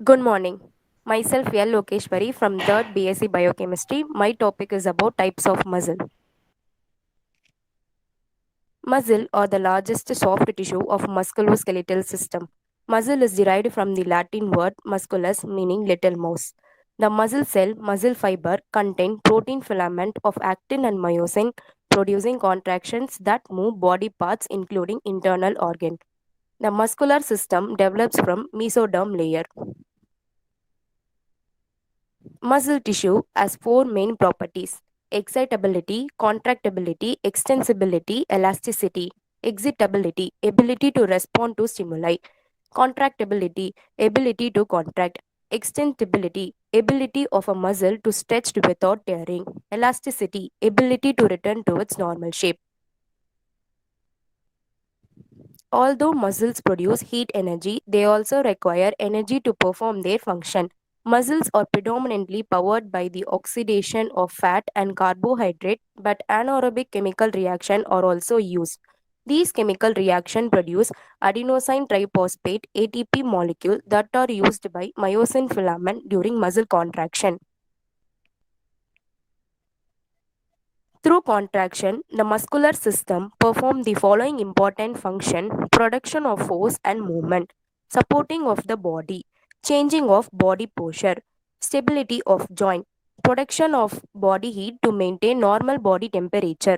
Good morning. Myself L. Lokeshwari from 3rd BSc Biochemistry. My topic is about types of muscle. Muscle are the largest soft tissue of musculoskeletal system. Muscle is derived from the Latin word musculus meaning little mouse. The muscle cell, muscle fiber contain protein filament of actin and myosin producing contractions that move body parts including internal organ. The muscular system develops from mesoderm layer. Muscle tissue has four main properties: excitability, contractibility, extensibility, elasticity. Excitability, ability to respond to stimuli. Contractibility, ability to contract. Extensibility, ability of a muscle to stretch without tearing. Elasticity, ability to return to its normal shape. Although muscles produce heat energy, they also require energy to perform their function. Muscles are predominantly powered by the oxidation of fat and carbohydrate, but anaerobic chemical reactions are also used. These chemical reactions produce adenosine triphosphate ATP molecule that are used by myosin filament during muscle contraction. Through contraction, the muscular system performs the following important function: production of force and movement, supporting of the body, changing of body posture, stability of joint, production of body heat to maintain normal body temperature.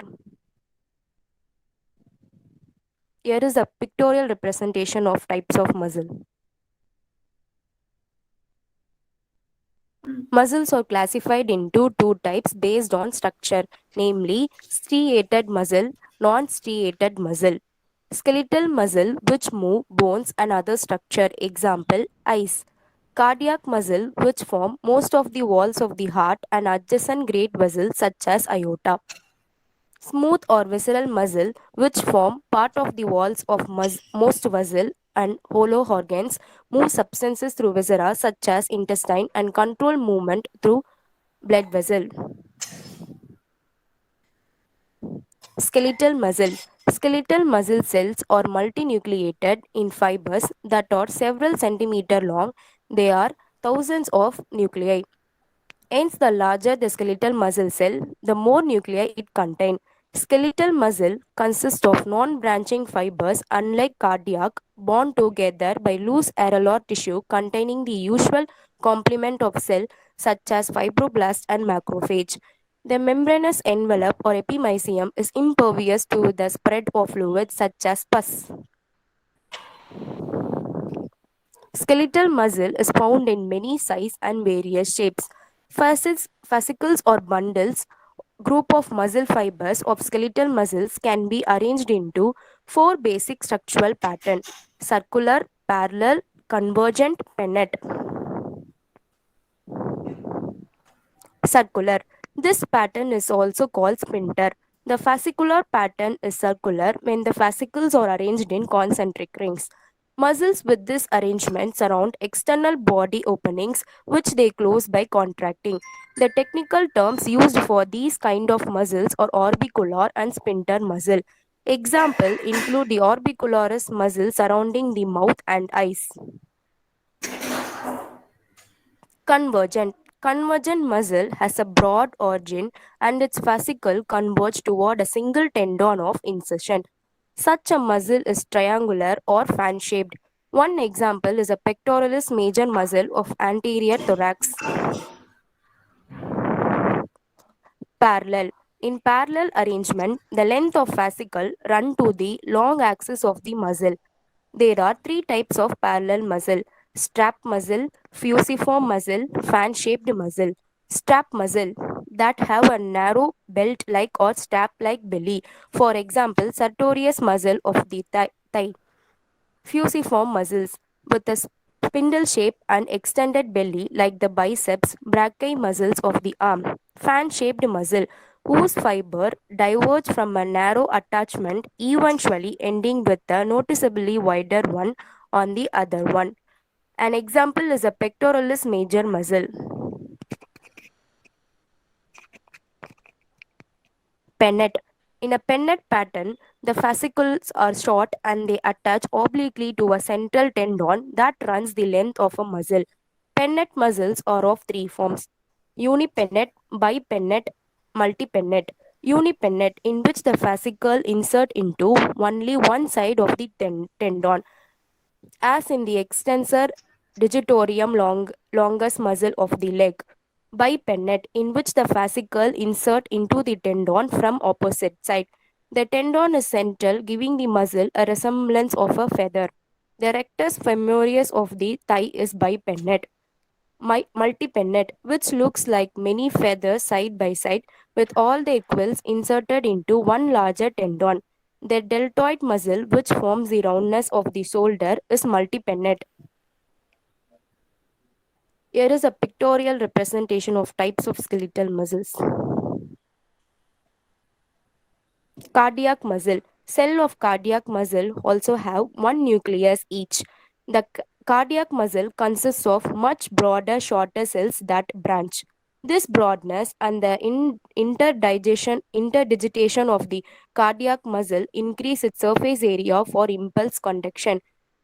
Here is a pictorial representation of types of muscle. Muscles are classified into two types based on structure, namely striated muscle, non-striated muscle. Skeletal muscle which move bones and other structure, example eyes. Cardiac muscle which form most of the walls of the heart and adjacent great vessels such as aorta. Smooth or visceral muscle which form part of the walls of most vessel and hollow organs, move substances through viscera such as intestine and control movement through blood vessel. Skeletal muscle. Skeletal muscle cells are multinucleated in fibers that are several centimeters long. They are thousands of nuclei. Hence, the larger the skeletal muscle cell, the more nuclei it contains. Skeletal muscle consists of non-branching fibers, unlike cardiac, bound together by loose areolar tissue containing the usual complement of cell such as fibroblast and macrophage. The membranous envelope or epimysium is impervious to the spread of fluids such as pus. Skeletal muscle is found in many sizes and various shapes. Fascicles or bundles, group of muscle fibers of skeletal muscles can be arranged into four basic structural patterns: circular, parallel, convergent, pennant. Circular. This pattern is also called splinter. The fascicular pattern is circular when the fascicles are arranged in concentric rings. Muscles with this arrangement surround external body openings which they close by contracting. The technical terms used for these kind of muscles are orbicular and sphincter muscle. Example include the orbicularis muscle surrounding the mouth and eyes. Convergent. Convergent muscle has a broad origin and its fascicle converge toward a single tendon of insertion. Such a muscle is triangular or fan shaped. One example is a pectoralis major muscle of anterior thorax. Parallel. In parallel arrangement, the length of fascicle run to the long axis of the muscle. There are three types of parallel muscle: strap muscle, fusiform muscle, fan shaped muscle. Strap muscle that have a narrow belt like or strap like belly. For example, sartorius muscle of the thigh. Fusiform muscles with a spindle shape and extended belly like the biceps, brachii muscles of the arm. Fan shaped muscle whose fiber diverge from a narrow attachment, eventually ending with a noticeably wider one on the other one. An example is a pectoralis major muscle. Pennant. In a pennant pattern, the fascicles are short and they attach obliquely to a central tendon that runs the length of a muscle. Pennate muscles are of three forms: unipennate, bipennate, multipennate. Unipennate, in which the fascicle insert into only one side of the tendon, as in the extensor digitorum longus muscle of the leg. Bipennate, in which the fascicle insert into the tendon from opposite side. The tendon is central, giving the muscle a resemblance of a feather. The rectus femoris of the thigh is bipennate. Multipennate, which looks like many feathers side by side, with all the quills inserted into one larger tendon. The deltoid muscle, which forms the roundness of the shoulder, is multipennate. Here is a pictorial representation of types of skeletal muscles. Cardiac muscle. Cell of cardiac muscle also have one nucleus each. The cardiac muscle consists of much broader, shorter cells that branch. This broadness and the interdigitation of the cardiac muscle increase its surface area for impulse conduction.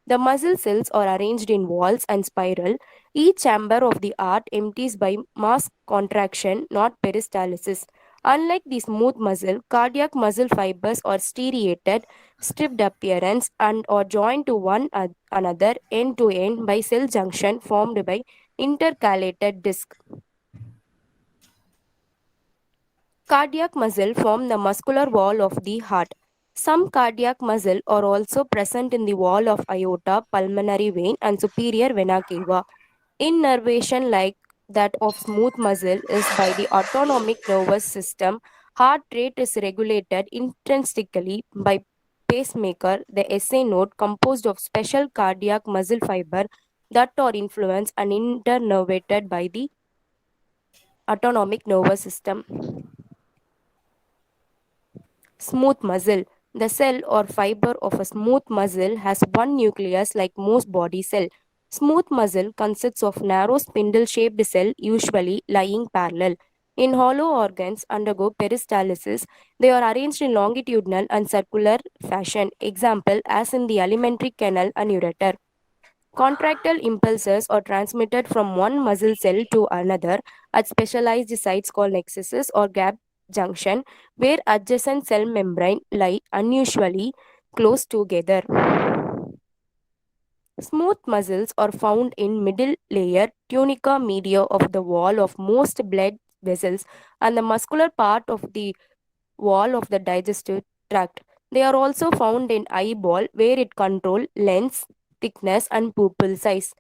The muscle cells are arranged in walls and spiral. Each chamber of the heart empties by mass contraction, not peristalsis. Unlike the smooth muscle, cardiac muscle fibers are striated, stripped appearance, and are joined to one another end to end by cell junction formed by intercalated disc. Cardiac muscle form the muscular wall of the heart. Some cardiac muscle are also present in the wall of aorta, pulmonary vein, and superior vena cava. Innervation, like that of smooth muscle, is by the autonomic nervous system. Heart rate is regulated intrinsically by pacemaker, the SA node, composed of special cardiac muscle fiber that are influenced and innervated by the autonomic nervous system. Smooth muscle. The cell or fiber of a smooth muscle has one nucleus like most body cell. Smooth muscle consists of narrow spindle-shaped cell usually lying parallel. In hollow organs undergo peristalsis, they are arranged in longitudinal and circular fashion. Example, as in the alimentary canal and ureter. Contractile impulses are transmitted from one muscle cell to another at specialized sites called nexuses or gap junction, where adjacent cell membrane lie unusually close together. Smooth muscles are found in middle layer tunica media of the wall of most blood vessels and the muscular part of the wall of the digestive tract. They are also found in eyeball where it control lens, thickness and pupil size.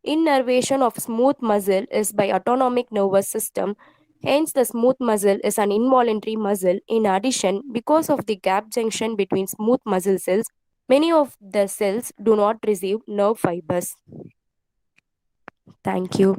Innervation of smooth muscle is by autonomic nervous system. Hence, the smooth muscle is an involuntary muscle. In addition, because of the gap junction between smooth muscle cells, many of the cells do not receive nerve fibers. Thank you.